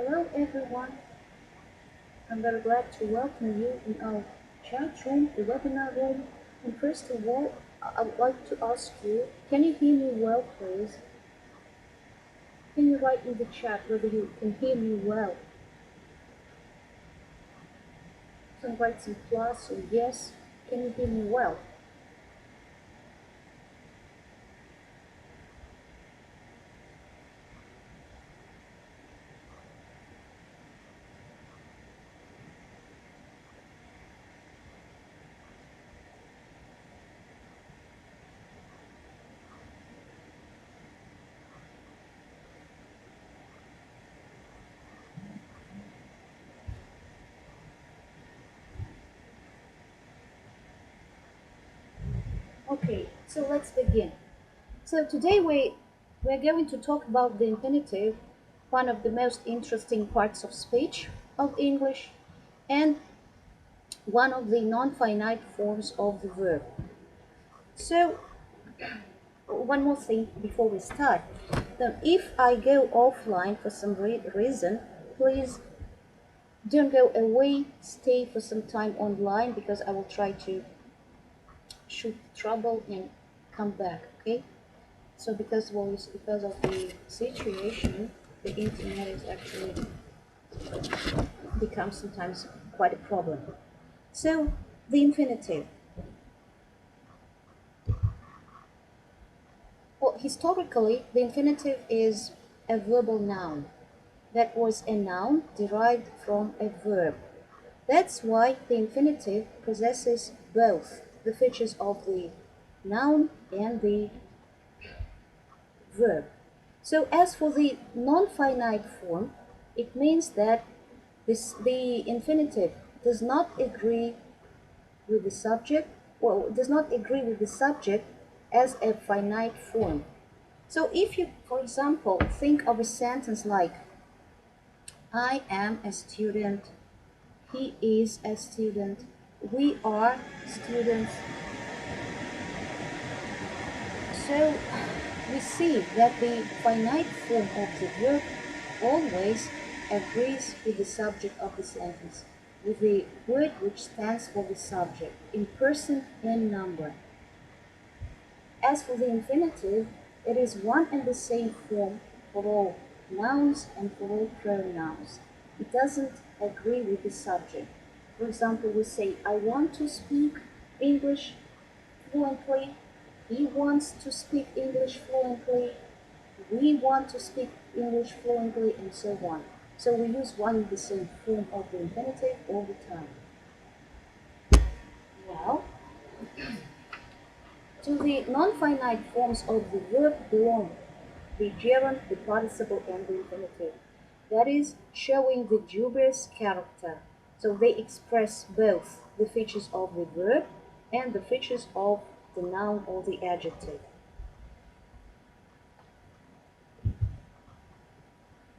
Hello everyone, I'm very glad to welcome you in our chat room, the webinar room. And first of all, I would like to ask you, can you hear me well, please? Can you write in the chat whether you can hear me well? You can write some plus or yes. Can you hear me well? Okay, so let's begin. So today we're going to talk about the infinitive, one of the most interesting parts of speech of English, and one of the non-finite forms of the verb. So one more thing before we start. Then if I go offline for some reason, please don't go away, stay for some time online because I will try to shoot trouble and come back, okay? So because of the situation, the internet is actually becomes sometimes quite a problem. So the infinitive. Well, historically, the infinitive is a verbal noun. That was a noun derived from a verb. That's why the infinitive possesses both the features of the noun and the verb. So as for the non-finite form, it means that the infinitive does not agree with the subject, or does not agree with the subject as a finite form. So if you, for example, think of a sentence like, I am a student, he is a student, we are students. So we see that the finite form of the verb always agrees with the subject of the sentence, with the word which stands for the subject, in person and number. As for the infinitive, it is one and the same form for all nouns and for all pronouns. It doesn't agree with the subject. For example, we say, I want to speak English fluently, he wants to speak English fluently, we want to speak English fluently, and so on. So we use one and the same form of the infinitive all the time. Well, to the non-finite forms of the verb belong the gerund, the participle, and the infinitive. That is, showing the dubious character. So they express both the features of the verb and the features of the noun or the adjective.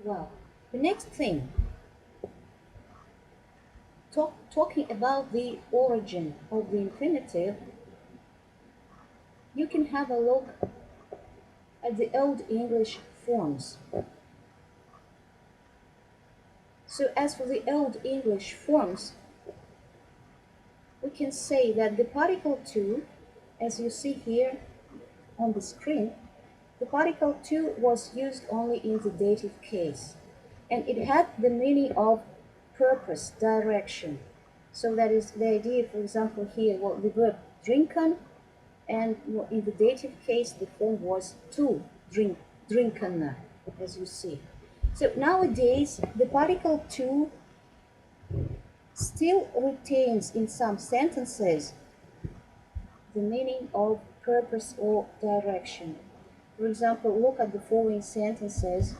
Well, the next thing, talking about the origin of the infinitive, you can have a look at the Old English forms. So as for the Old English forms, we can say that the particle to, as you see here on the screen, the particle to was used only in the dative case, and it had the meaning of purpose, direction. So that is the idea, for example, here, well, the verb drinken, and in the dative case, the form was to, drinken, as you see. So nowadays, the particle to still retains in some sentences the meaning of purpose or direction. For example, look at the following sentences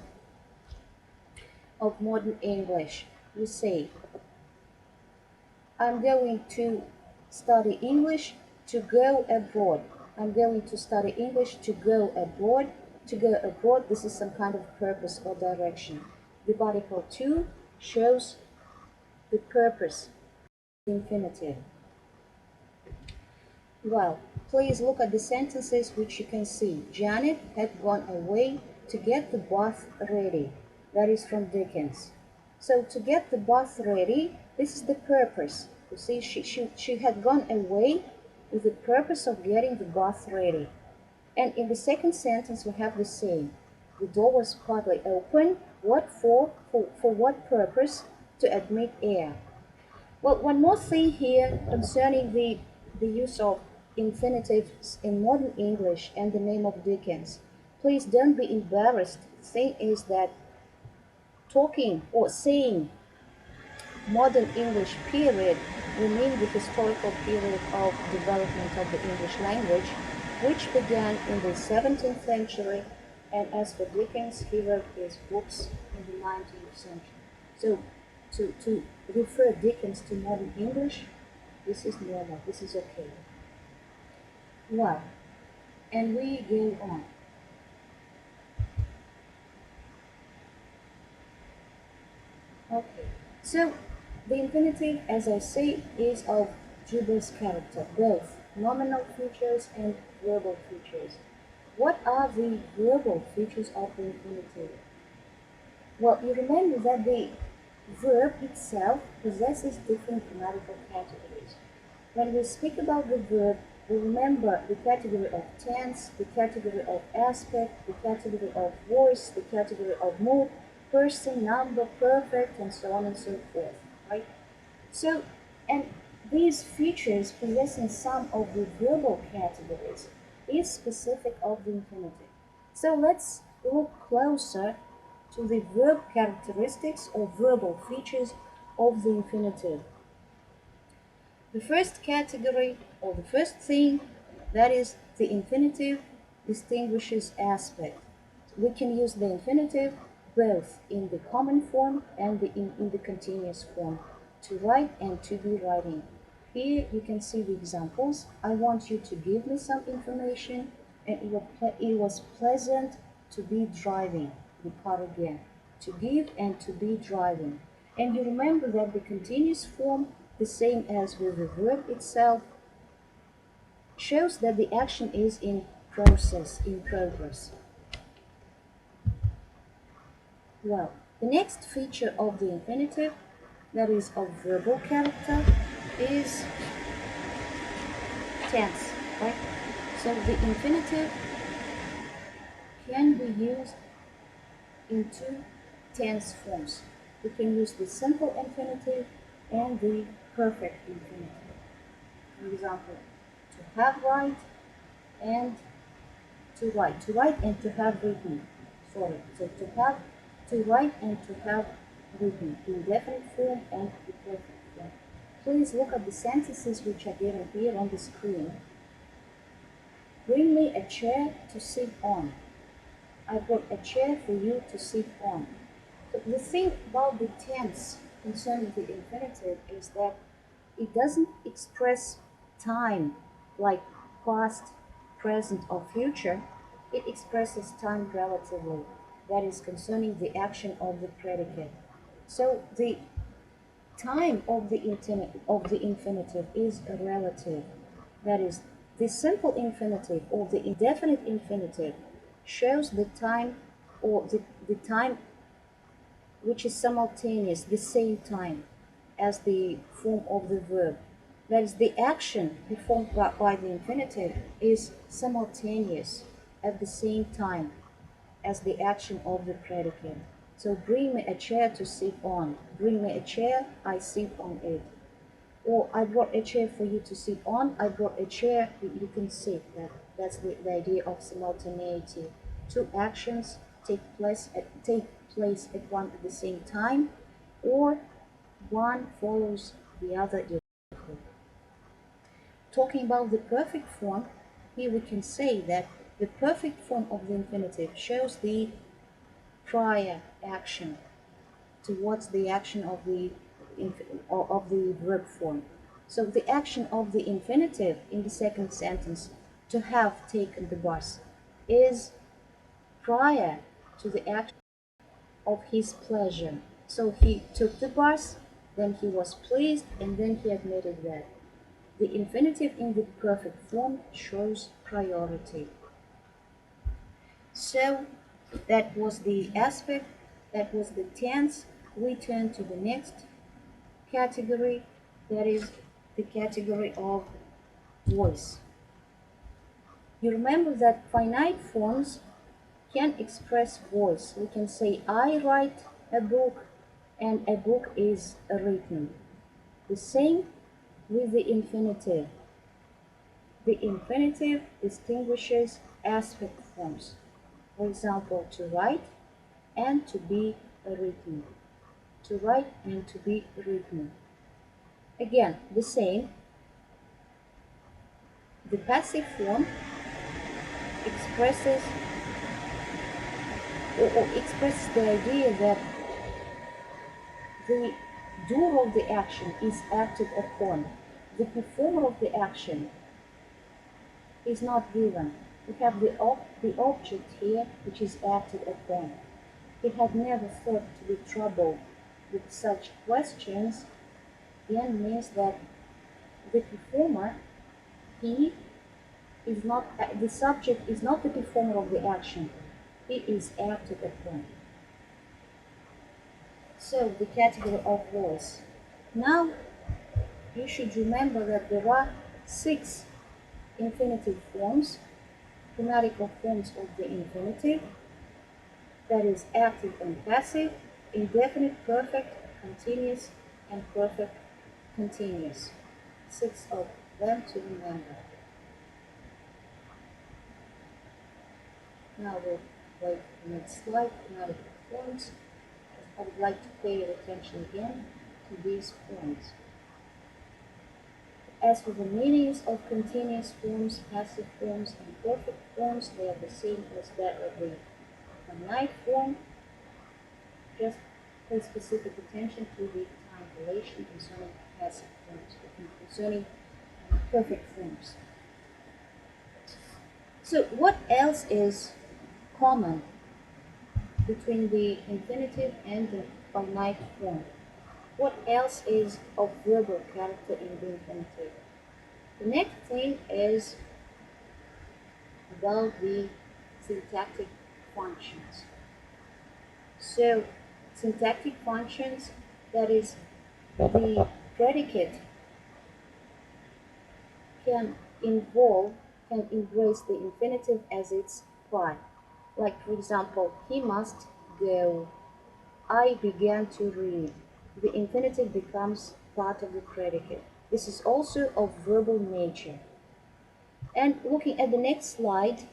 of modern English. We say, I'm going to study English to go abroad. I'm going to study English to go abroad. To go abroad, this is some kind of purpose or direction. The particle to shows the purpose, the infinitive. Well, please look at the sentences which you can see. Janet had gone away to get the bath ready. That is from Dickens. So to get the bath ready, this is the purpose. You see, she had gone away with the purpose of getting the bath ready. And in the second sentence, we have the same. The door was partly open. What for? For what purpose? To admit air. Well, one more thing here concerning the use of infinitives in modern English and the name of Dickens. Please don't be embarrassed. The thing is that talking or saying modern English period, we mean the historical period of development of the English language, which began in the 17th century, and as for Dickens, he wrote his books in the 19th century. So to refer Dickens to modern English, this is normal, this is okay. Well, and we go on. Okay, so the infinitive, as I say, is of dubious character, both nominal features and verbal features. What are the verbal features of the infinitive? Well, you remember that the verb itself possesses different grammatical categories. When we speak about the verb, we remember the category of tense, the category of aspect, the category of voice, the category of mood, person, number, perfect, and so on and so forth, right? So, and these features possessing some of the verbal categories is specific of the infinitive. So let's look closer to the verb characteristics or verbal features of the infinitive. The first category, or the first thing, that is the infinitive distinguishes aspect. We can use the infinitive both in the common form and in the continuous form, to write and to be writing. Here you can see the examples. I want you to give me some information, and it was pleasant to be driving the car again. To give and to be driving. And you remember that the continuous form, the same as with the verb itself, shows that the action is in process, in progress. Well, the next feature of the infinitive, that is of verbal character, is tense, right? So the infinitive can be used in two tense forms. We can use the simple infinitive and the perfect infinitive. For example, to have right and to write. To write and to have written. Sorry. So to write and to have written. The indefinite form and the perfect form. Please look at the sentences which are given here on the screen. Bring me a chair to sit on. I brought a chair for you to sit on. So the thing about the tense concerning the infinitive is that it doesn't express time like past, present, or future. It expresses time relatively, that is concerning the action of the predicate. So the time of the infinitive is a relative. That is, the simple infinitive or the indefinite infinitive shows the time or the time which is simultaneous, the same time as the form of the verb. That is, the action performed by the infinitive is simultaneous at the same time as the action of the predicate. So bring me a chair to sit on. Bring me a chair, I sit on it. Or I brought a chair for you to sit on. I brought a chair, you can sit. That's the idea of simultaneity. Two actions take place at one at the same time, or one follows the other directly. Talking about the perfect form, here we can say that the perfect form of the infinitive shows the prior action towards the action of the verb form. So the action of the infinitive in the second sentence, to have taken the bus, is prior to the action of his pleasure. So he took the bus, then he was pleased, and then he admitted that. The infinitive in the perfect form shows priority. So that was the aspect, that was the tense, we turn to the next category, that is the category of voice. You remember that finite forms can express voice. We can say, I write a book, and a book is written. The same with the infinitive. The infinitive distinguishes aspect forms. For example, to write and to be written. To write and to be written. Again, the same. The passive form expresses or expresses the idea that the doer of the action is acted upon. The performer of the action is not given. We have the object here which is acted upon. He had never thought to be troubled with such questions, then means that the performer, he is not, the subject is not the performer of the action. He is acted upon. So the category of voice. Now you should remember that there are 6 infinitive forms, grammatical forms of the infinitive, that is active and passive, indefinite, perfect, continuous, and perfect continuous. 6 of them to remember. Now we'll wait for the next slide, grammatical forms. I would like to pay your attention again to these forms. As for the meanings of continuous forms, passive forms, and perfect forms, they are the same as that of the finite form. Just pay specific attention to the time relation concerning passive forms, concerning perfect forms. So what else is common between the infinitive and the finite form? What else is of verbal character in the infinitive? The next thing is about the syntactic functions. So, syntactic functions, that is, the predicate can embrace the infinitive as its part. Like, for example, he must go. I began to read. The infinitive becomes part of the predicate. This is also of verbal nature. And looking at the next slide,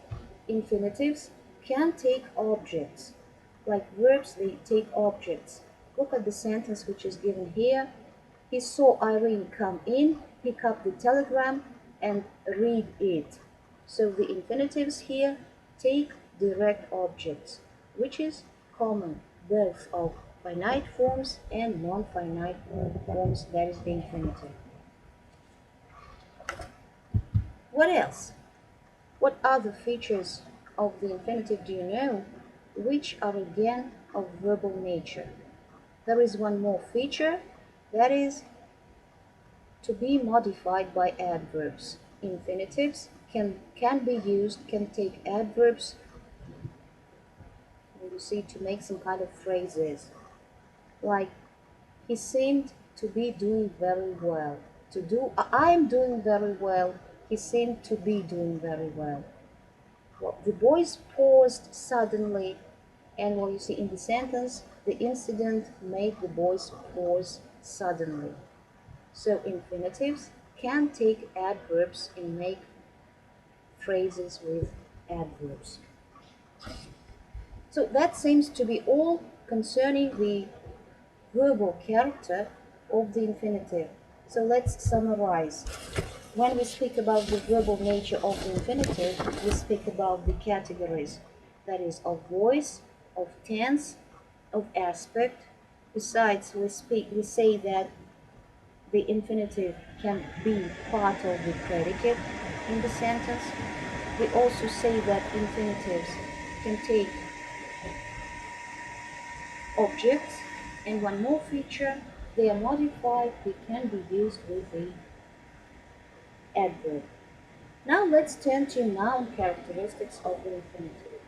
infinitives can take objects. Like verbs, they take objects. Look at the sentence which is given here. He saw Irene come in, pick up the telegram, and read it. So the infinitives here take direct objects, which is common both of finite forms and non-finite forms, that is the infinitive. What else? What other features of the infinitive do you know, which are again of verbal nature? There is one more feature, that is to be modified by adverbs. Infinitives can be used, can take adverbs, you see, to make some kind of phrases. Like, he seemed to be doing very well. I am doing very well. He seemed to be doing very well. Well, the boys paused suddenly, and what you see in the sentence, the incident made the boys pause suddenly. So infinitives can take adverbs and make phrases with adverbs. So that seems to be all concerning the verbal character of the infinitive. So let's summarize. When we speak about the verbal nature of the infinitive, we speak about the categories, that is, of voice, of tense, of aspect. Besides, we say that the infinitive can be part of the predicate in the sentence. We also say that infinitives can take objects, and one more feature, they are modified, they can be used with the adverb. Now let's turn to noun characteristics of the infinitive.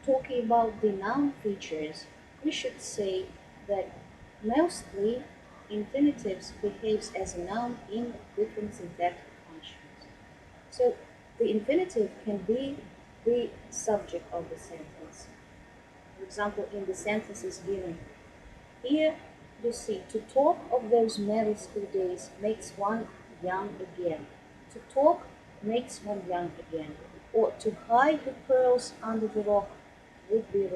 Talking about the noun features, we should say that mostly infinitives behaves as a noun in different syntactic functions. So the infinitive can be the subject of the sentence. For example, in the sentences given here, you see, to talk of those merry school days makes one young again. To talk makes one young again. Or to hide the pearls under the rock would be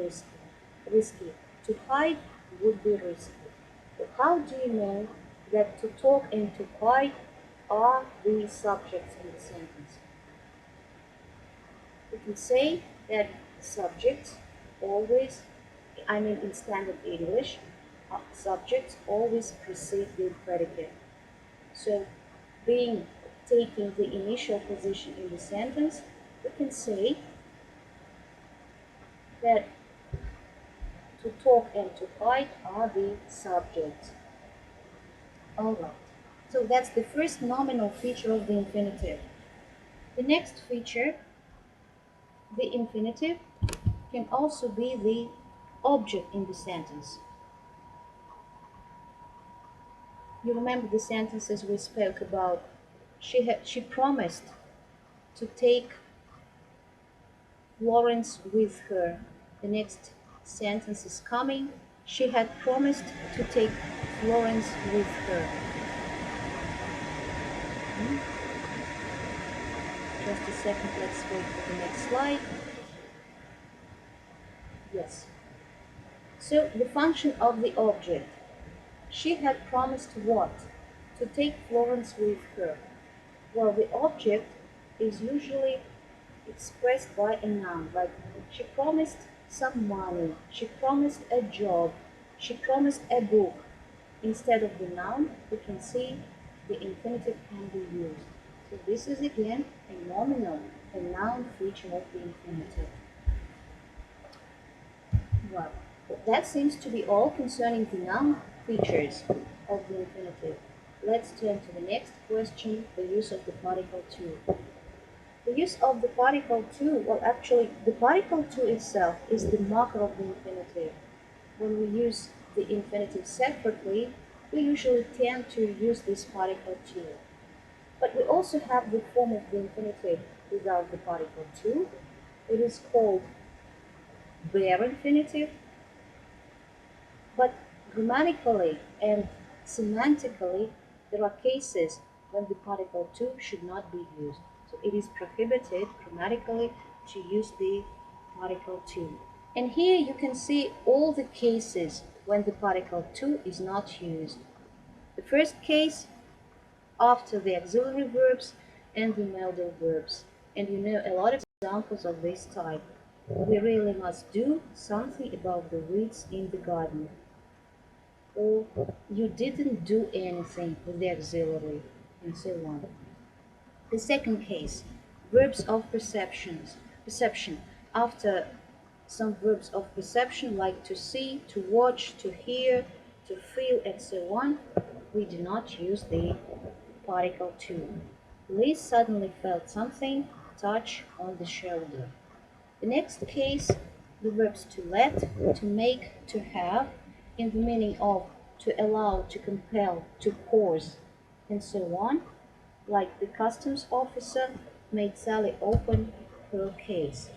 risky. To hide would be risky. But how do you know that to talk and to hide are the subjects in the sentence? We can say that subjects always, in standard English, subjects always precede the predicate. So taking the initial position in the sentence, we can say that to talk and to fight are the subjects. Alright, so that's the first nominal feature of the infinitive. The next feature, the infinitive, can also be the object in the sentence. You remember the sentences we spoke about. She promised to take Florence with her. The next sentence is coming. She had promised to take Florence with her. Just a second, let's wait for the next slide. Yes. So the function of the object. She had promised what? To take Florence with her. Well, the object is usually expressed by a noun, like she promised some money, she promised a job, she promised a book. Instead of the noun, we can see the infinitive can be used. So this is again a nominal, a noun feature of the infinitive. Well, that seems to be all concerning the noun features of the infinitive. Let's turn to the next question, the use of the particle to. The use of the particle to, well actually the particle to itself is the marker of the infinitive. When we use the infinitive separately, we usually tend to use this particle to. But we also have the form of the infinitive without the particle to. It is called bare infinitive, but grammatically and semantically there are cases when the particle to should not be used. So it is prohibited grammatically to use the particle to. And here you can see all the cases when the particle to is not used. The first case, after the auxiliary verbs and the modal verbs. And you know a lot of examples of this type. We really must do something about the weeds in the garden. Or you didn't do anything with the auxiliary, and so on. The second case, verbs of perception. After some verbs of perception like to see, to watch, to hear, to feel, and so on, we do not use the particle to. Liz suddenly felt something, touch on the shoulder. The next case, the verbs to let, to make, to have, in the meaning of to allow, to compel, to force, and so on, like the customs officer made Sally open her case.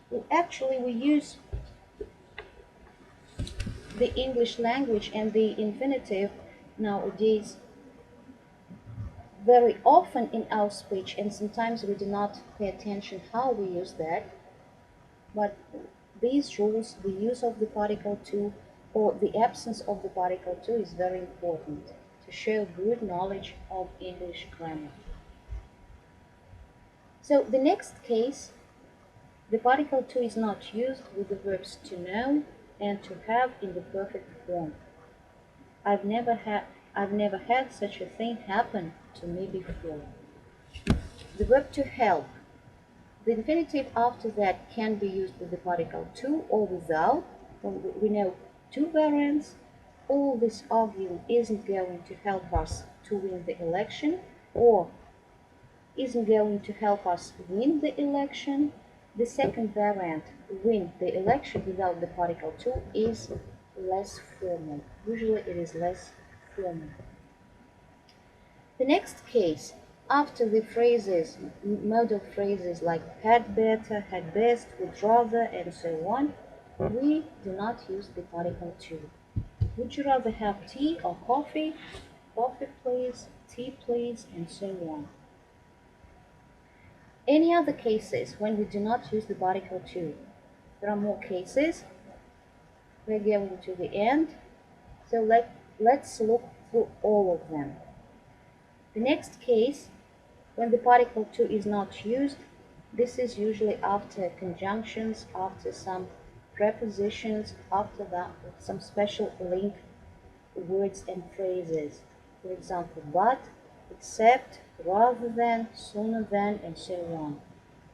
Well, actually, we use the English language and the infinitive nowadays very often in our speech, and sometimes we do not pay attention how we use that. But these rules, the use of the particle to or the absence of the particle to is very important to show good knowledge of English grammar. So the next case, the particle to is not used with the verbs to know and to have in the perfect form. I've never had such a thing happen to me before. The verb to help. The infinitive after that can be used with the particle to or without. We know two variants. All this arguing isn't going to help us to win the election, or isn't going to help us win the election, The second variant, win the election without the particle to, is less formal. Usually it is less formal. The next case, after the phrases, modal phrases like had better, had best, would rather, and so on, we do not use the particle to. Would you rather have tea or coffee? Coffee please, tea please, and so on. Any other cases when we do not use the particle to? There are more cases. We're getting to the end. So let's look through all of them. The next case, when the particle to is not used, this is usually after conjunctions, after some prepositions, after that some special link words and phrases. For example, but, except, rather than, sooner than, and so on.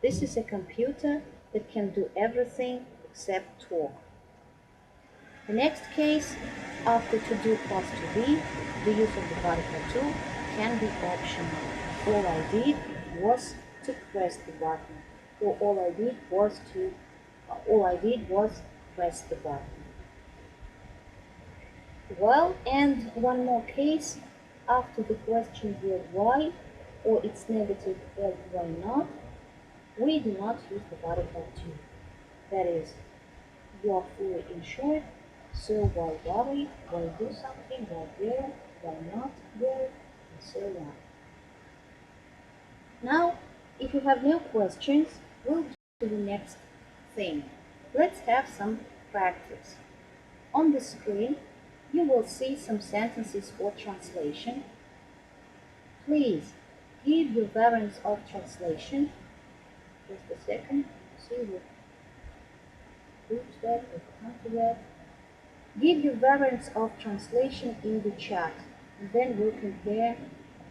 This is a computer that can do everything except talk. The next case, after to do plus to be, the use of the particle to can be optional. All I did was to press the button. Or all I did was press the button. Well, and one more case, after the question word why, or its negative and why not, we do not use the particle to. That is, you are fully insured, so why worry, why do something, why there, why not there, and so on. Now, if you have no questions, we'll do the next thing. Let's have some practice. On the screen, you will see some sentences for translation. Please give your variants of translation. Just a second, see what proves that or come to that. Give your variants of translation in the chat, and then we'll compare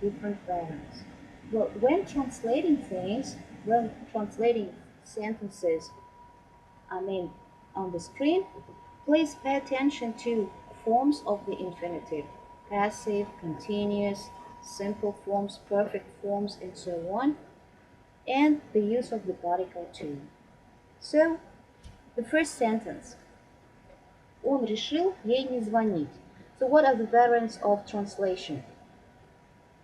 different variants. Well, when translating sentences, on the screen, please pay attention to forms of the infinitive, passive, continuous, simple forms, perfect forms, and so on, and the use of the particle to. So, the first sentence. Он решил ей не звонить. So what are the variants of translation?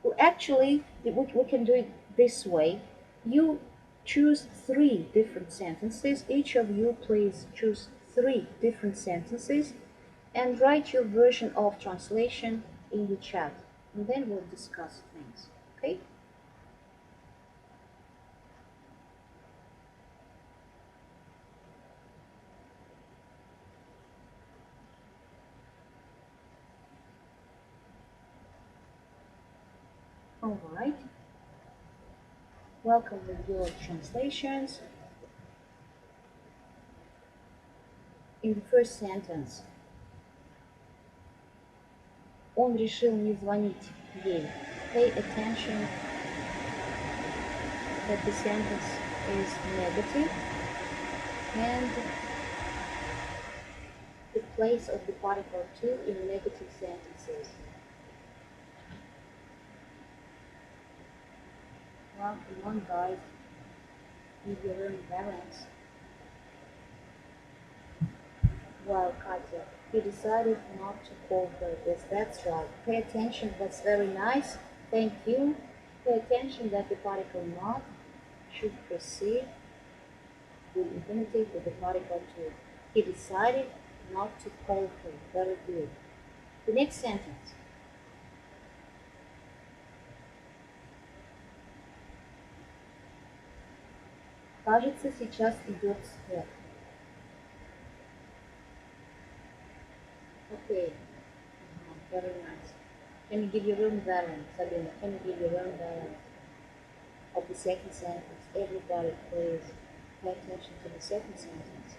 Well, actually, we can do it this way. You choose 3 different sentences. Each of you please choose 3 different sentences and write your version of translation in the chat. And then we'll discuss things. Okay? All right. Welcome with your translations. In the first sentence, он решил не звонить ей. Pay attention that the sentence is negative and the place of the particle to in negative sentences. Well, come on guys, use your own variants. Well, Katya, he decided not to call her. Yes, that's right. Pay attention, that's very nice. Thank you. Pay attention that the particle not should precede the infinitive with the particle to. He decided not to call her. Very good. The next sentence. Кажется, сейчас идет снег. Okay. Very nice. Can you give your own variant, Sabina? Can you give your own variant of the second sentence? Everybody, please pay attention to the second sentence.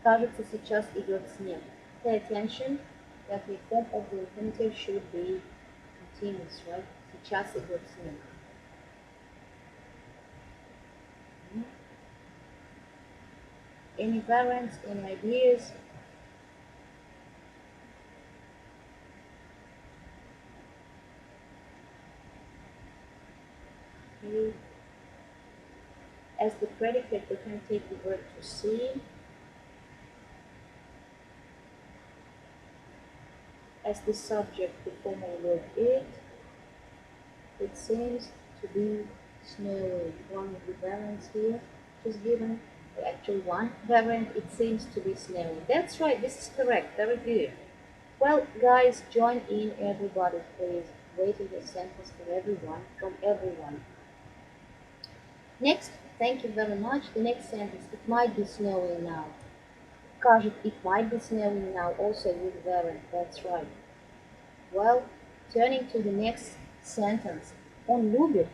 Кажется, сейчас идет снег. Pay attention that the form of the infinitive should be continuous, right? Сейчас идет снег. Any variants, any ideas? As the predicate, we can take the verb to see as the subject, the formal verb it. It seems to be snowing. One of the variants here is given. Actually, one variant, it seems to be snowing. That's right, this is correct. Very good. Well, guys, join in, everybody, please. Waiting a sentence for everyone, from everyone. Next, thank you very much. The next sentence, it might be snowing now. Кажет, it might be snowing now, also with variant. That's right. Well, turning to the next sentence. Он любит,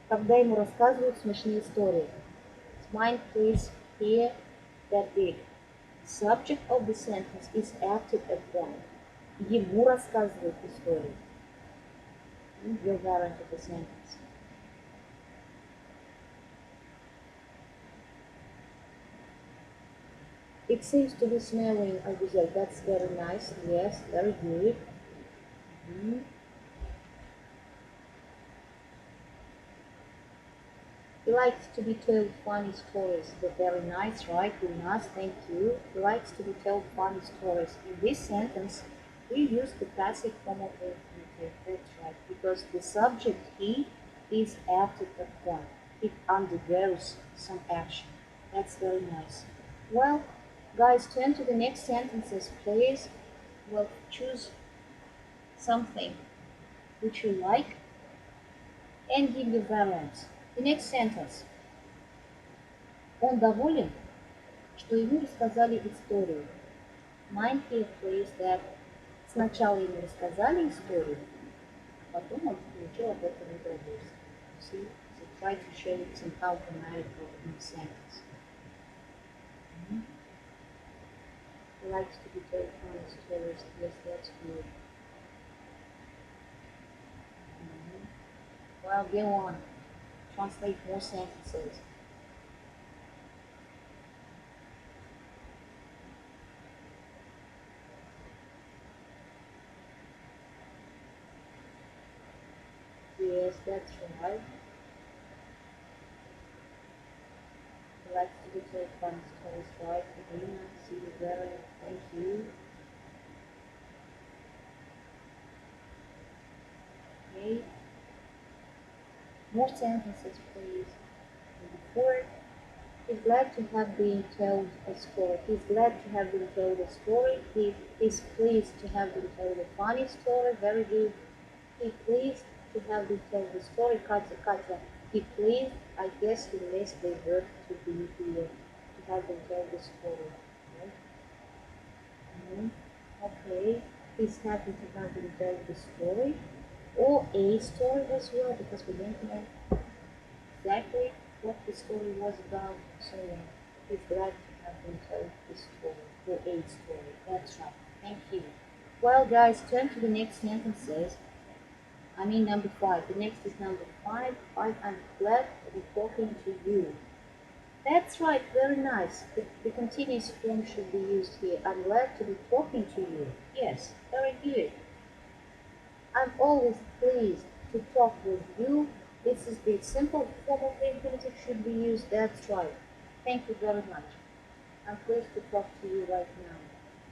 когда ему рассказывают смешные истории. Mind, please, hear that big. Subject of the sentence is acted upon. Ему рассказывают историю. Your variant of the sentence. It seems to be snowing, Abigail. That's very nice. Yes, very good. He likes to be told funny stories. They're very nice, right? Gulnaz, thank you. He likes to be told funny stories. In this sentence, we use the passive form of the infinitive. That's right, because the subject he is acted upon. It undergoes some action. That's very nice. Well, guys, turn to the next sentences, please. Well, choose something which you like and give your variants. The next sentence. Он доволен, что ему рассказали историю. Mind here, please, that сначала ему рассказали историю, потом он получил от этого удовольствие. See, so try to show it somehow grammatical in the sentence. He likes to be told funny stories. Yes, that's good. Well, go on. Translate more sentences. Yes, that's right. He likes to be told funny stories, right? Irina, see you there. Thank you. Okay. More sentences, please. Before, he's glad to have been told a story. He's glad to have been told a story. He is pleased to have been told a funny story. Very good. He pleased to have been told the story. Katya. He pleased, I guess he missed the verb to be here. To have been told the story. Okay. Okay. He's happy to have been told the story. Or a story as well, because we don't know exactly what the story was about. So he's glad to have been told the story, or a story. That's right. Thank you. Well, guys, turn to the next sentences. Number 5. The next is number 5. I'm glad to be talking to you. That's right. Very nice. The continuous form should be used here. I'm glad to be talking to you. Yes, very good. I'm always pleased to talk with you. This is the simple form of the infinitive should be used. That's right. Thank you very much. I'm pleased to talk to you right now.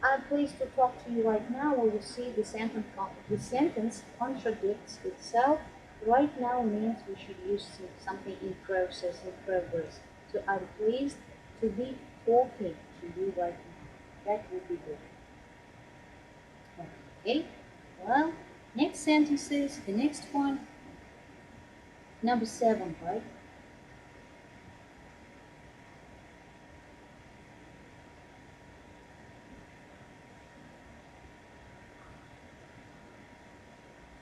I'm pleased to talk to you right now. We will see the sentence contradicts itself. Right now means we should use something in process, in progress. So I'm pleased to be talking to you right now. That would be good. Okay. Well, next sentences, the next one, number 7, right?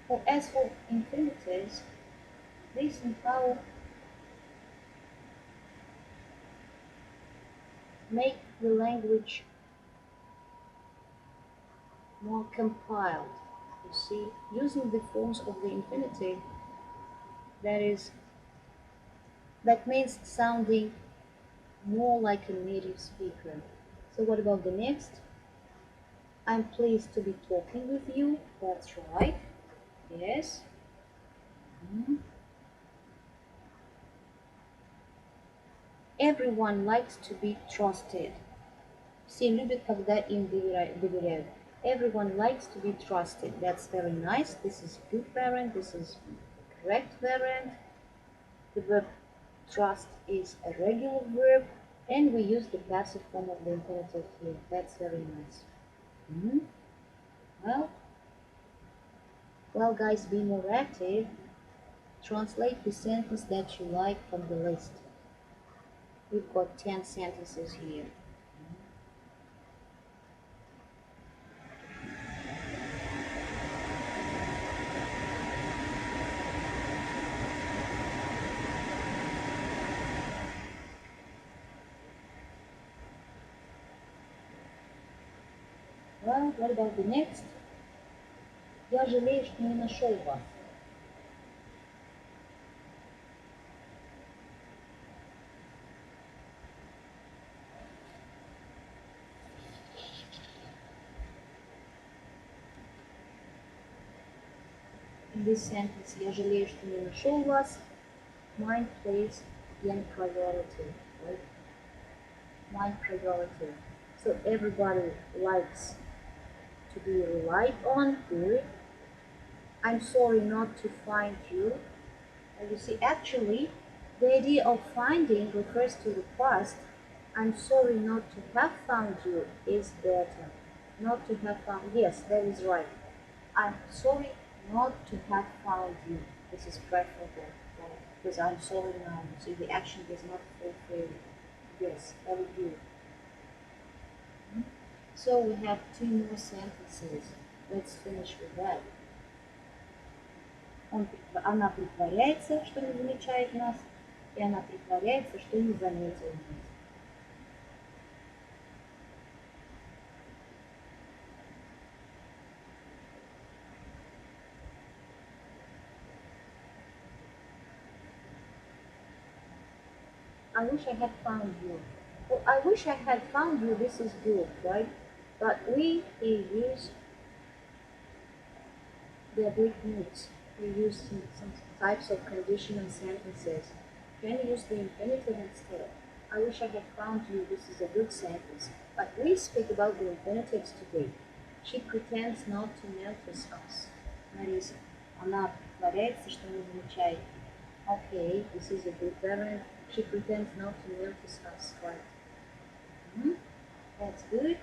Well, as for infinitives, they somehow make the language more compiled. You see, using the forms of the infinitive, that means sounding more like a native speaker. So what about the next? I'm pleased to be talking with you. That's right. Yes. Everyone likes to be trusted. Все любят, когда им доверяют. Everyone likes to be trusted. That's very nice. This is good variant. This is correct variant. The verb trust is a regular verb, and we use the passive form of the infinitive here. That's very nice. Well, guys, be more active. Translate the sentence that you like from the list. We've got 10 sentences here. Well, what about the next? Я жалею, что не нашел вас. In this sentence, я жалею, что не нашел вас. Mind plays in priority, right? Mind priority. So everybody likes to be relied on. Good. I'm sorry not to find you. And you see, actually, the idea of finding refers to the past. I'm sorry not to have found you is better. Not to have found. Yes, that is right. I'm sorry not to have found you. This is preferable, right? Because I'm sorry now. See, the action does not fulfill. Yes, very good. So we have 2 more sentences. Let's finish with that. Она притворяется, что не замечает нас, и она притворяется, что не заметила нас. I wish I had found you. Well, I wish I had found you, this is good, right? But we use the Greek moods. We use some types of conditional sentences. Can use the infinitive instead. I wish I had found you, this is a good sentence. But we speak about the infinitives today. She pretends not to notice us. Marisa, она притворяется, что не замечает. Okay, this is a good variant. She pretends not to notice us, right? That's good.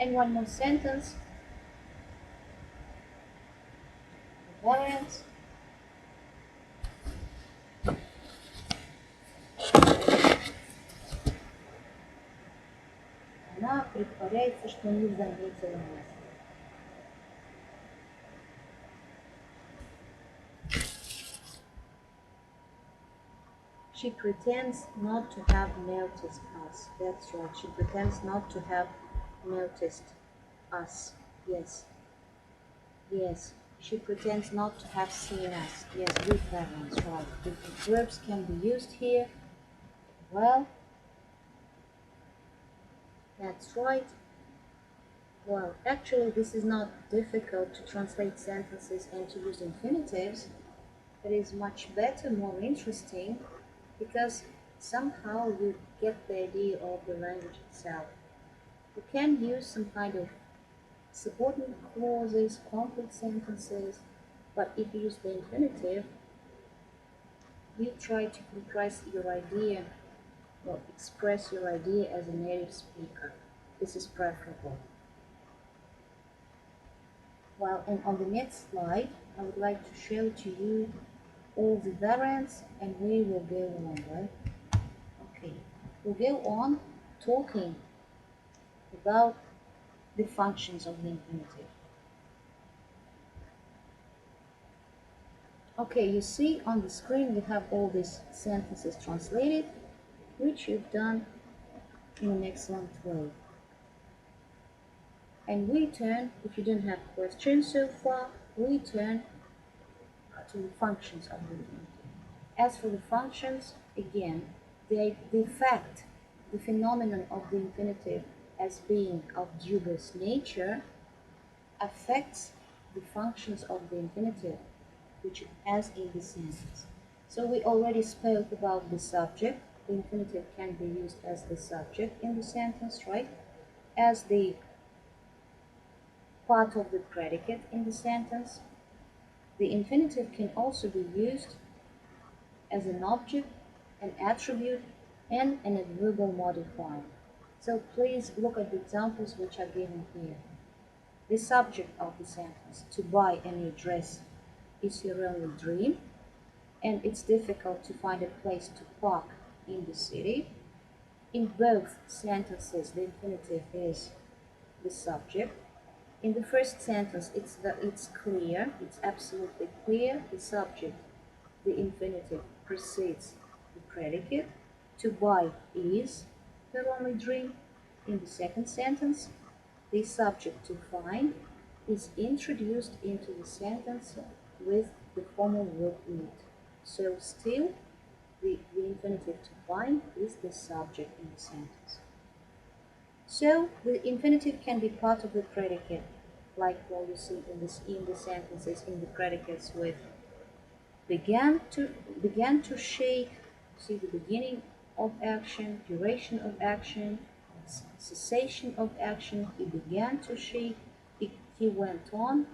And one more sentence. The variants. Она притворяется, что не заметила нас. She pretends not to have noticed us. That's right. She pretends not to have noticed us. Yes. Yes. She pretends not to have seen us. Yes, good variants, right. Different verbs can be used here. Well, that's right. Well, actually, this is not difficult to translate sentences and to use infinitives. It is much better, more interesting, because somehow you get the idea of the language itself. You can use some kind of subordinate clauses, complete sentences, but if you use the infinitive, you try to compress your idea or express your idea as a native speaker. This is preferable. Well, and on the next slide, I would like to show to you all the variants, and we will go on, right? Okay, we'll go on talking about the functions of the infinitive. Okay, you see on the screen we have all these sentences translated, which you've done in an excellent way. And we turn, if you don't have questions so far, we turn to the functions of the infinitive. As for the functions, again, the fact, the phenomenon of the infinitive as being of dubious nature affects the functions of the infinitive, which it has in the sentence. So we already spoke about the subject. The infinitive can be used as the subject in the sentence, right? As the part of the predicate in the sentence. The infinitive can also be used as an object, an attribute, and an adverbial modifier. So please look at the examples which are given here. The subject of the sentence, to buy a new dress, is your only dream, and it's difficult to find a place to park in the city. In both sentences, the infinitive is the subject. In the first sentence, it's clear, it's absolutely clear, the subject, the infinitive, precedes the predicate. To buy is her only dream. In the second sentence, the subject, to find, is introduced into the sentence with the formal verb need. So still, the infinitive, to find, is the subject in the sentence. So the infinitive can be part of the predicate, like what you see in the sentences in the predicates with began to shake. See the beginning of action, duration of action, cessation of action. He began to shake. He went on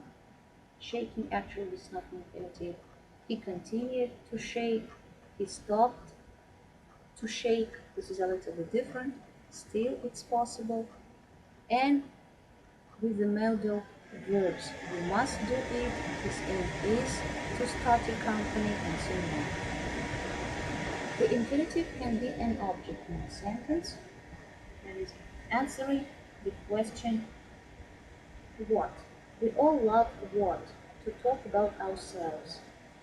shaking. Actually, it's not an infinitive. He continued to shake. He stopped to shake. This is a little bit different. Still, it's possible. And with the modal verbs, you must do it, his aim is to start a company, and so on. The infinitive can be an object in a sentence, that is answering the question what. We all love what, to talk about ourselves.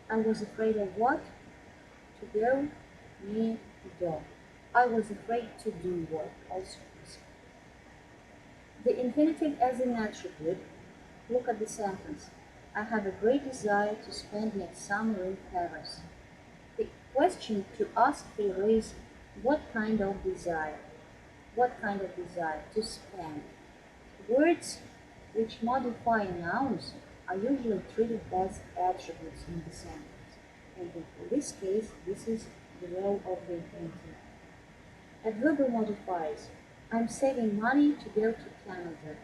I was afraid of what? To go near the door. I was afraid to do what? Also. The infinitive as an attribute. Look at the sentence. I have a great desire to spend next summer in Paris. The question to ask here is, what kind of desire? What kind of desire to spend? Words which modify nouns are usually treated as attributes in the sentence. And in this case, this is the role of the infinitive. Adverbial modifiers. I'm saving money to go to Canada.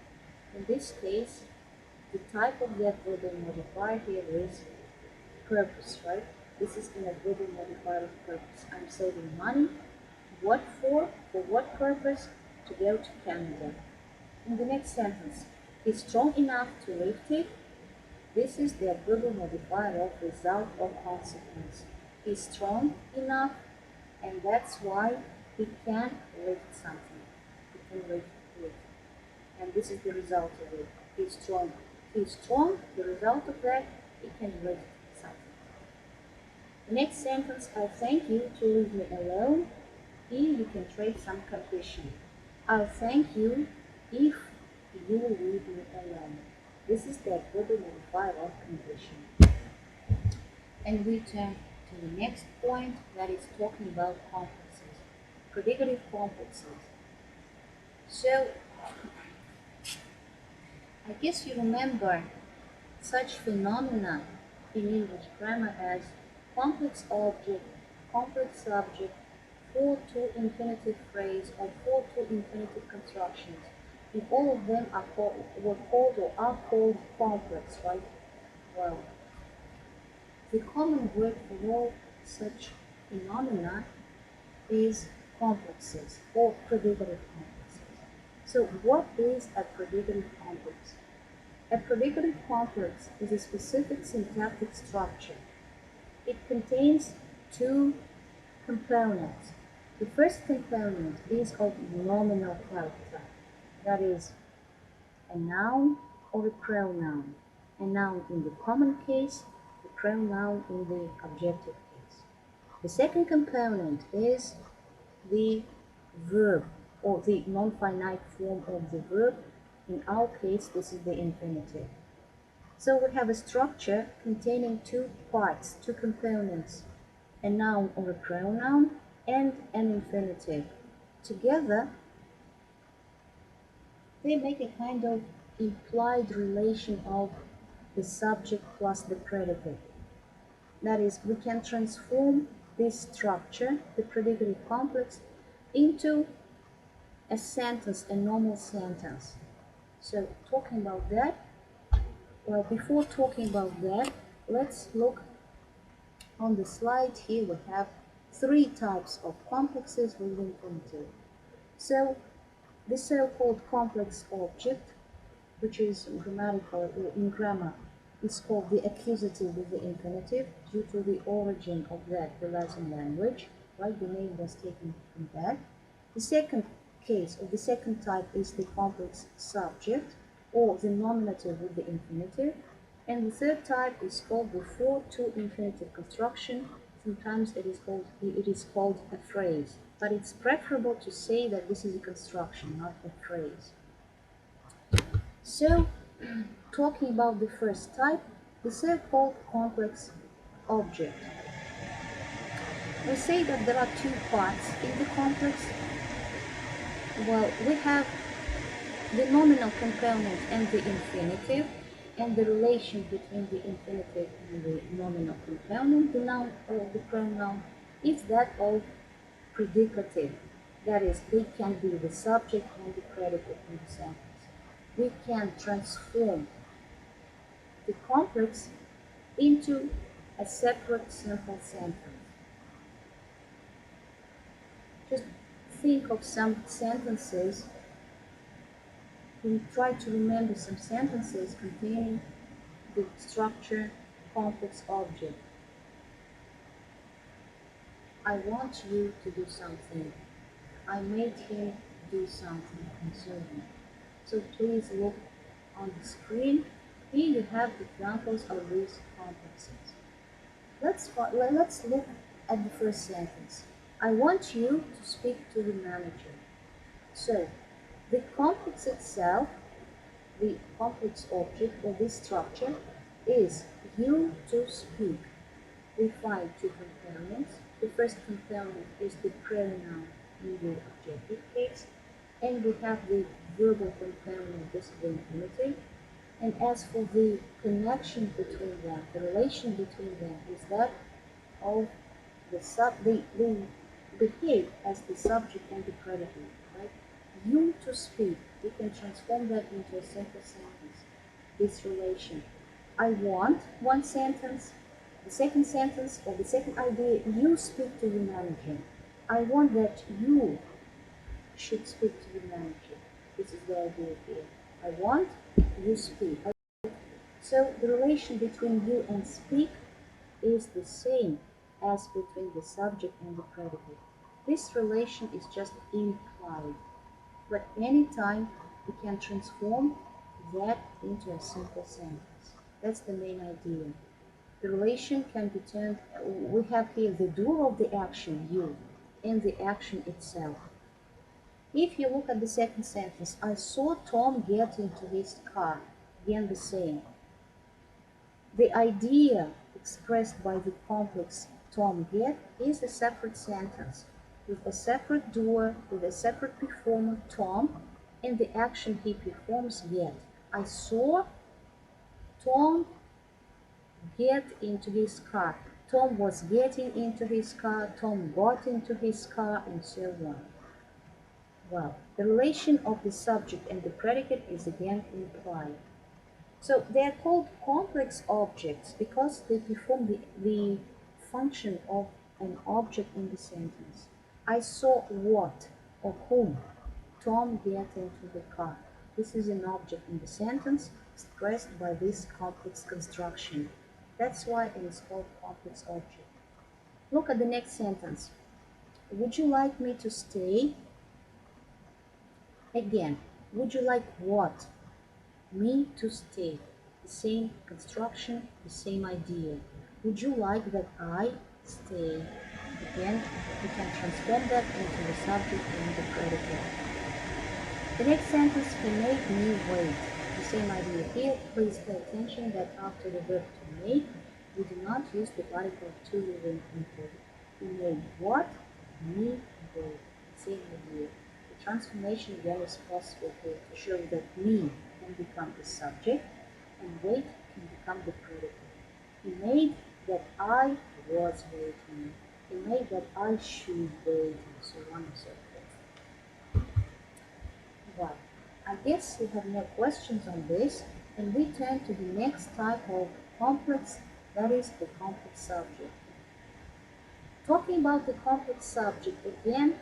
In this case, the type of the adverbial modifier here is purpose, right? This is an adverbial modifier of purpose. I'm saving money. What for? For what purpose? To go to Canada. In the next sentence, he's strong enough to lift it. This is the adverbial modifier of result or consequence. He's strong enough, and that's why he can lift something. He can lift it. And this is the result of it. He's strong. He's strong. The result of that, he can lift something. The next sentence, I'll thank you to leave me alone. Here you can trade some completion. I'll thank you if you will leave me alone. This is the adverbial modifier of completion. And we turn to the next point, that is talking about complexes, predicative complexes. So, I guess you remember such phenomena in English grammar as complex object, complex subject, for-to infinitive phrase, or for-to infinitive constructions. And all of them are called complex, right? Well, the common word for all such phenomena is complexes or predicative complexes. So what is a predicative complex? A predicative complex is a specific syntactic structure. It contains two components. The first component is of nominal character, that is, a noun or a pronoun. A noun in the common case, a pronoun in the objective case. The second component is the verb, or the non-finite form of the verb. In our case, this is the infinitive. So we have a structure containing two parts, two components, a noun or a pronoun, and an infinitive. Together, they make a kind of implied relation of the subject plus the predicate. That is, we can transform this structure, the predicative complex, into a sentence, a normal sentence. So talking about that, well, before talking about that, let's look on the slide. Here we have three types of complexes with infinitive. So the so-called complex object, which is grammatical or in grammar, is called the accusative with the infinitive due to the origin of that, the Latin language, right? The name was taken from that. The second case, or the second type, is the complex subject, or the nominative with the infinitive. And the third type is called the for-to-infinitive construction. Sometimes it is called a phrase, but it's preferable to say that this is a construction, not a phrase. So, talking about the first type, the so-called complex object. We say that there are two parts in the complex. Well, we have the nominal component and the infinitive, and the relation between the infinitive and the nominal component, the noun or the pronoun, is that of predicative. That is, they can be the subject and the predicate in the sentence. We can transform the complex into a separate simple sentence. Just think of some sentences. We try to remember some sentences containing the structure complex object. I want you to do something. I made him do something, and so on. So please look on the screen. Here you have examples of these complexes. Let's look at the first sentence. I want you to speak to the manager. So the complex itself, the complex object or this structure, is you to speak. We find two components. The first component is the pronoun in the objective case, and we have the verbal component, this is the infinitive. And as for the connection between them, the relation between them is that of they behave as the subject and the predicate, right? You to speak, we can transform that into a simple sentence, this relation. I want, one sentence. The second sentence, or the second idea, you speak to the manager. I want that you should speak to the manager. This is the idea here. I want, you speak. So the relation between you and speak is the same as between the subject and the predicate. This relation is just implied, but anytime we can transform that into a simple sentence. That's the main idea. The relation can be turned, we have here the doer of the action, you, and the action itself. If you look at the second sentence, I saw Tom get into his car, again the same. The idea expressed by the complex Tom get is a separate sentence, with a separate doer, with a separate performer, Tom, and the action he performs, get. I saw Tom get into his car. Tom was getting into his car, Tom got into his car, and so on. Well, the relation of the subject and the predicate is again implied. So they are called complex objects because they perform the function of an object in the sentence. I saw what or whom Tom get into the car. This is an object in the sentence expressed by this complex construction. That's why it is called complex object. Look at the next sentence. Would you like me to stay? Again, would you like what? Me to stay. The same construction, the same idea. Would you like that I stay? Again, we can transform that into the subject and the predicate. The next sentence, he made me wait. The same idea here. Please pay attention that after the verb to make, we do not use the particle to with infinitive. He made what? Me wait. Same idea. The transformation again is possible here to show that me can become the subject and wait can become the predicate. He made that I was waiting. He made that I should wait, and so on and so forth. Well, I guess you have no questions on this, and we turn to the next type of complex, that is the complex subject. Talking about the complex subject again,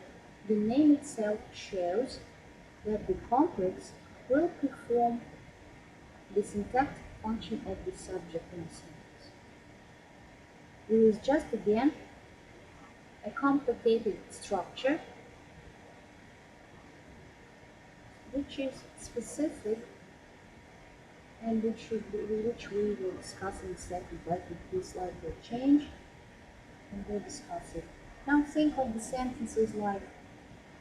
the name itself shows that the complex will perform the syntactic function of the subject in a sentence. It is just again a complicated structure which is specific and which we will discuss in a second. Like if this slide will change and we'll discuss it. Now think of the sentences like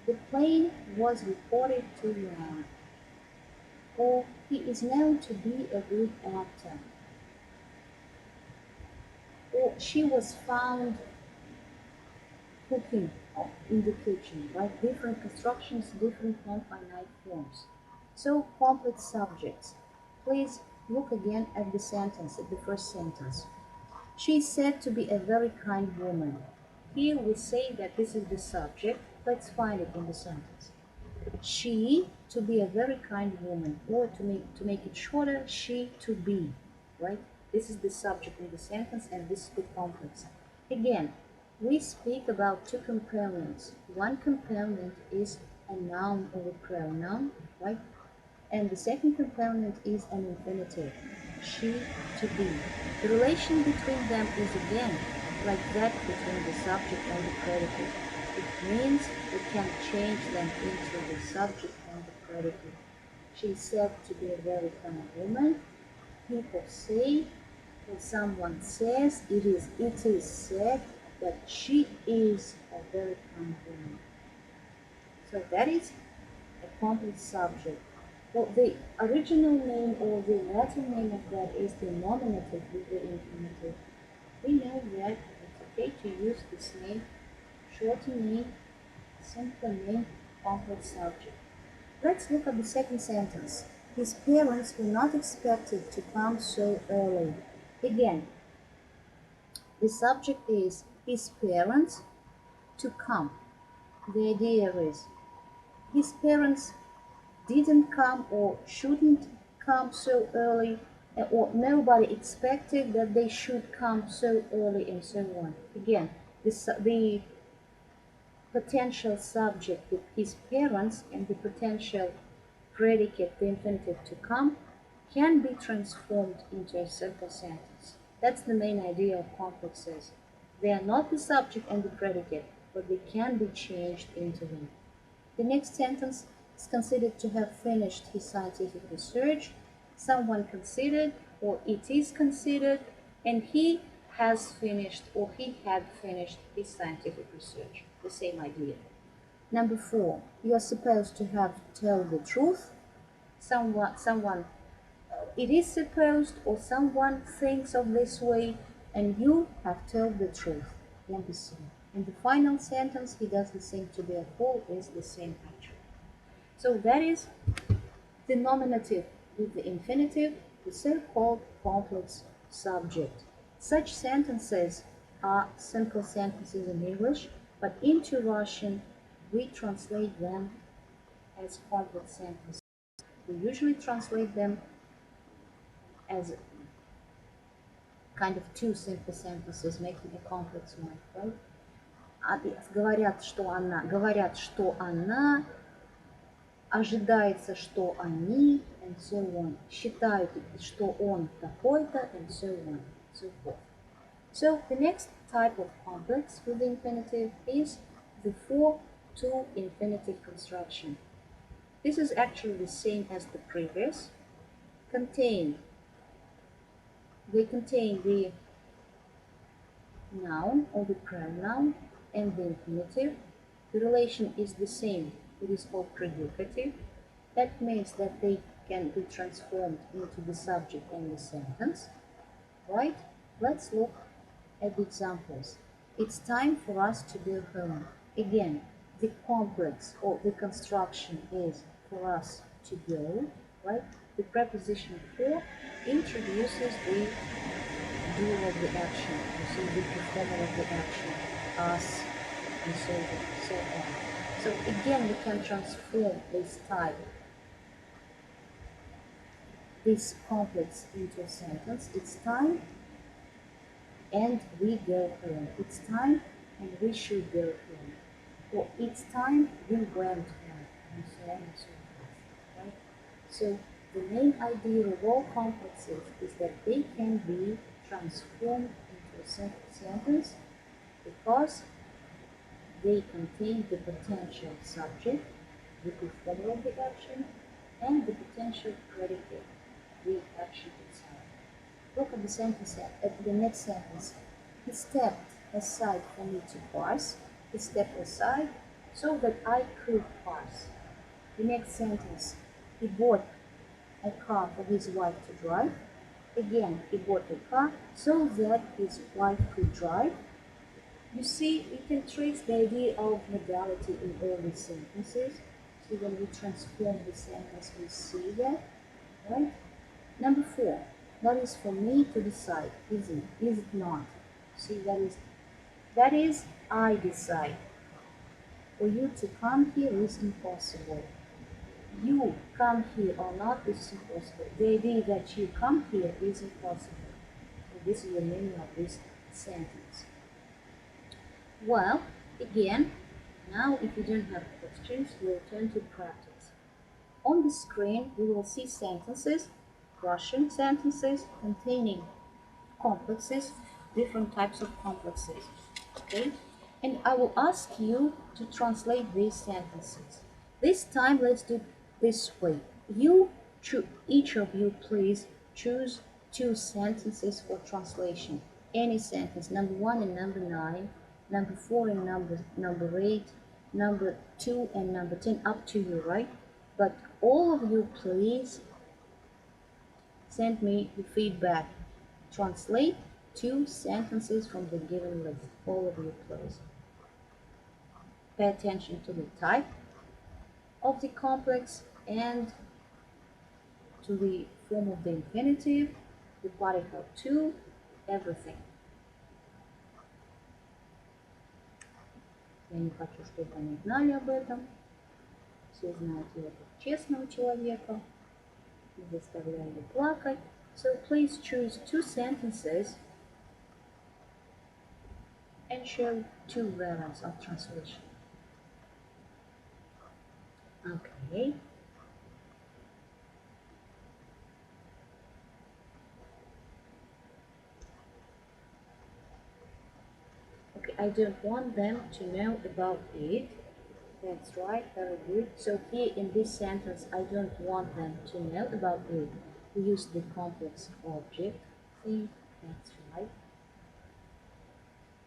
the plane was reported to land, or he is known to be a good actor, or she was found cooking in the kitchen, right? Different constructions, different non-finite forms. So complex subjects. Please look again at the sentence, at the first sentence. She is said to be a very kind woman. Here we say that this is the subject. Let's find it in the sentence. She to be a very kind woman, or to make it shorter, she to be, right? This is the subject in the sentence, and this is the complex. Again, we speak about two components. One component is a noun or a pronoun, right? And the second component is an infinitive, she to be. The relation between them is again like that between the subject and the predicate. It means we can change them into the subject and the predicate. She is said to be a very kind woman. People say, or someone says, it is said that she is a very kind woman. So that is a complex subject. Well, the original name or the Latin name of that is the nominative with the infinitive. We know that it's okay to use this name, shorter name, simpler name, complex subject. Let's look at the second sentence. His parents were not expected to come so early. Again, the subject is his parents to come. The idea is his parents didn't come or shouldn't come so early, or nobody expected that they should come so early, and so on. Again, the potential subject with his parents and the potential predicate, the infinitive to come, can be transformed into a simple sentence. That's the main idea of complexes. They are not the subject and the predicate, but they can be changed into them. The next sentence is considered to have finished his scientific research. Someone considered, or it is considered, and he has finished, or he had finished his scientific research. The same idea. Number 4, you are supposed to have told the truth. Someone, it is supposed, or someone thinks of this way, and you have told the truth. Number 7. In the final sentence, he doesn't seem to be a fool, is the same actually. So that is the nominative with the infinitive, the so-called complex subject. Such sentences are simple sentences in English, but into Russian we translate them as complex sentences. We usually translate them as kind of two simple sentences, making a complex one, right? Говорят, что она, ожидается, что они, and so on. Считают, что он такой-то, and so on, so forth. So the next type of complex with the infinitive is the 4-to infinitive construction. This is actually the same as the previous. They contain the noun or the pronoun and the infinitive. The relation is the same. It is called predicative. That means that they can be transformed into the subject and the sentence. Right? Let's look at the examples. It's time for us to go home. Again, the complex or the construction is for us to go, right? The preposition for introduces the doer of the action, you see the performer of the action, us, and so on. So again, we can transform this type, this complex into a sentence. It's time and we go home. It's time and we should go home. Or it's time we went home, and so on and so forth. Right? So the main idea of all complexes is that they can be transformed into a sentence because they contain the potential subject, the performer of the action, and the potential predicate, the action itself. Look at the sentence, at the next sentence. He stepped aside for me to pass. He stepped aside so that I could pass. The next sentence. He bought a car for his wife to drive. Again, he bought a car so that his wife could drive. You see, we can trace the idea of modality in all these sentences. So when we transform the sentence, we see that, right? Number 4. That is for me to decide. Is it? Is it not? See, that is I decide. For you to come here is impossible. You come here or not is impossible. The idea that you come here is impossible. So this is the meaning of this sentence. Well, again, now if you don't have questions, we'll turn to practice. On the screen, we will see sentences, Russian sentences containing complexes, different types of complexes, okay? And I will ask you to translate these sentences. This time, let's do this way. Each of you, please choose 2 sentences for translation. Any sentence, number 1 and number 9, number 4 and number 8, number 2 and number 10, up to you, right? But all of you, please send me the feedback. Translate 2 sentences from the given list. All of you, please. Pay attention to the type of the complex and to the form of the infinitive, the particle to, everything. Я не хочу, чтобы они знали об этом. Все знают его как честного человека. Не заставляю его плакать. So please choose 2 sentences and show 2 variants of translation. Okay. Okay, I don't want them to know about it. That's right, very good. So here in this sentence, I don't want them to know about it. We use the complex object thing. That's right.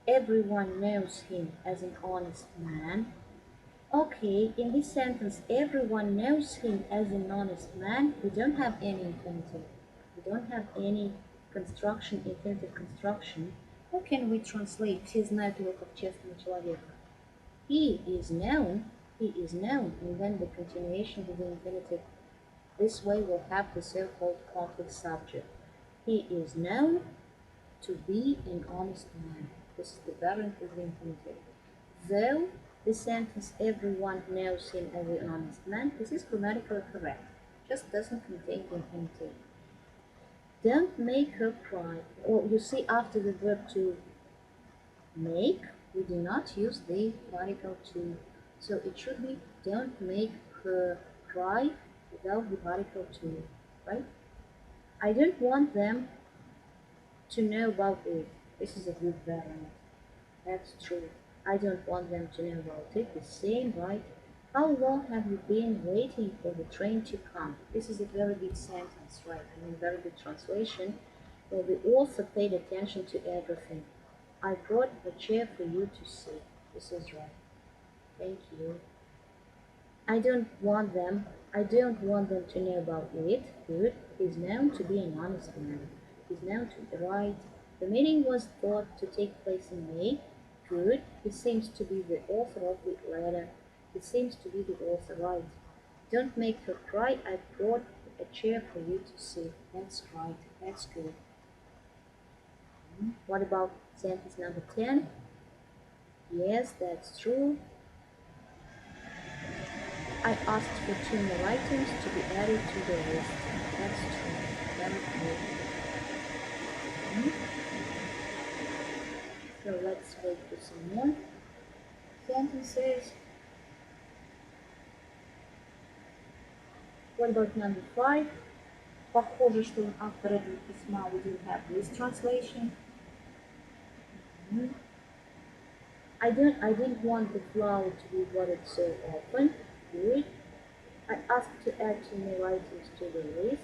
Everyone knows him as an honest man. Okay, in this sentence, everyone knows him as an honest man. We don't have any infinitive. We don't have any construction, infinitive construction. How can we translate? Все знают его как честного человека. He is known, and then the continuation with the infinitive. This way we'll have the so-called complex subject. He is known to be an honest man. This is the variant with the infinitive. Though the sentence everyone knows him as an honest man, this is grammatically correct. Just doesn't contain the infinitive. Don't make her cry. Or you see after the verb to make, we do not use the particle to. So it should be don't make her cry without the particle to, right? I don't want them to know about it. This is a good variant. That's true. I don't want them to know about it. The same, right? How long have you been waiting for the train to come? This is a very good sentence, right? I mean, very good translation. Well, the author paid attention to everything. I brought a chair for you to sit. This is right. Thank you. I don't want them to know about it. Good. He's known to be an honest man. He's known to be right. The meeting was thought to take place in May. Good. He seems to be the author of the letter. He seems to be the author, right? Don't make her cry. I brought a chair for you to sit. That's right. That's good. What about sentence number 10? Yes, that's true. I asked for 2 more items to be added to the list. That's true. Very good. So let's wait for some more sentences. What about number 5? Похоже, что автор этого письма we didn't have this translation. I didn't want the flour to be watered so often. Good. I asked to add 2 more items to the list.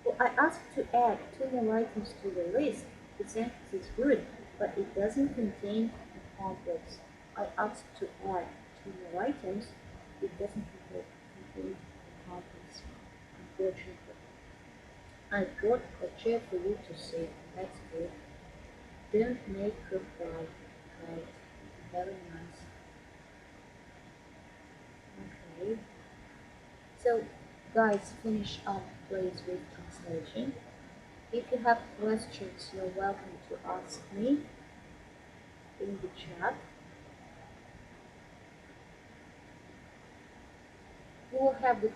Well, I asked to add 2 more items to the list. The sentence is good, but it doesn't contain a complex. I asked to add 2 more items. It doesn't contain a complex, unfortunately. I brought a chair for you to sit. That's good. Don't make her cry. Right. Very nice. Okay. So, guys, finish up please with translation. If you have questions, you're welcome to ask me in the chat. We will have the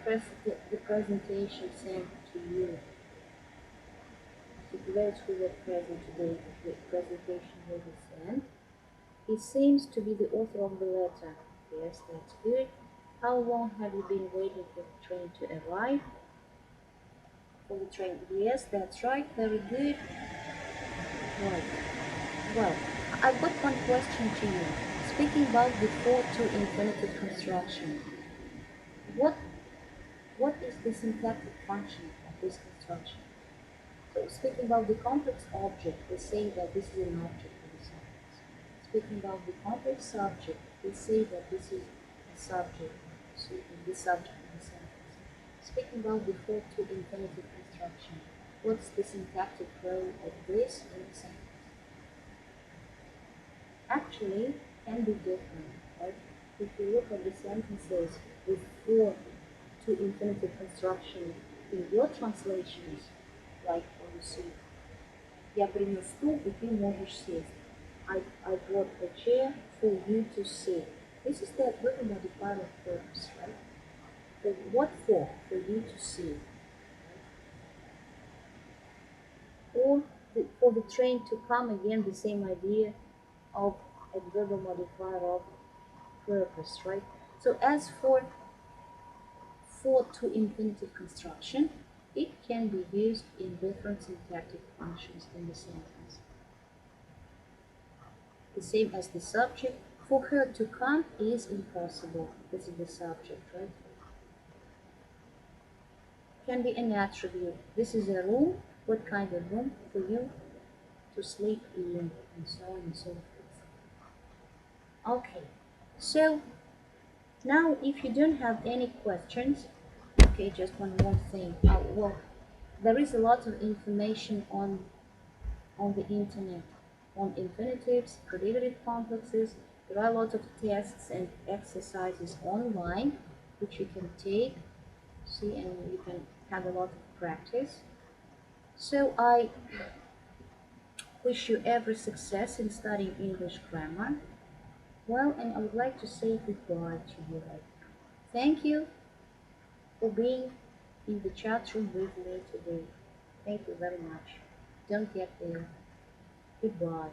presentation sent to you. To those who were present today, the presentation will be sent. He seems to be the author of the letter. Yes, that's good. How long have you been waiting for the train to arrive? For the train, yes, that's right, very good. Right. Well, I've got one question to you. Speaking about the for to infinitive construction, what is the syntactic function of this construction? So speaking about the complex object, we say that this is an object of the sentence. Speaking about the complex subject, we say that this is a subject, so the subject of the sentence. Speaking about the for to infinitive construction, what's the syntactic role of this in the sentence? Actually, can be different, right? If you look at the sentences with for to infinitive construction in your translations, like when you see, я принес стул, и ты можешь сесть. I brought a chair for you to sit. This is the equivalent modifier of purpose, right? So what for? For you to sit. Right? Or for the train to come, again, the same idea of adverbial modifier of purpose, right? So as for to infinitive construction, it can be used in different syntactic functions in the sentence. The same as the subject. For her to come is impossible. This is the subject, right? Can be an attribute. This is a room. What kind of room? For you to sleep in, and so on and so forth. Okay, so now if you don't have any questions, okay, just one more thing. Well, there is a lot of information on the internet on infinitives, predictive complexes. There are a lot of tests and exercises online which you can take, see, and you can have a lot of practice. So I wish you every success in studying English grammar. Well, and I would like to say goodbye to you right now. Thank you for being in the chat room with me today. Thank you very much. Don't get there. Goodbye.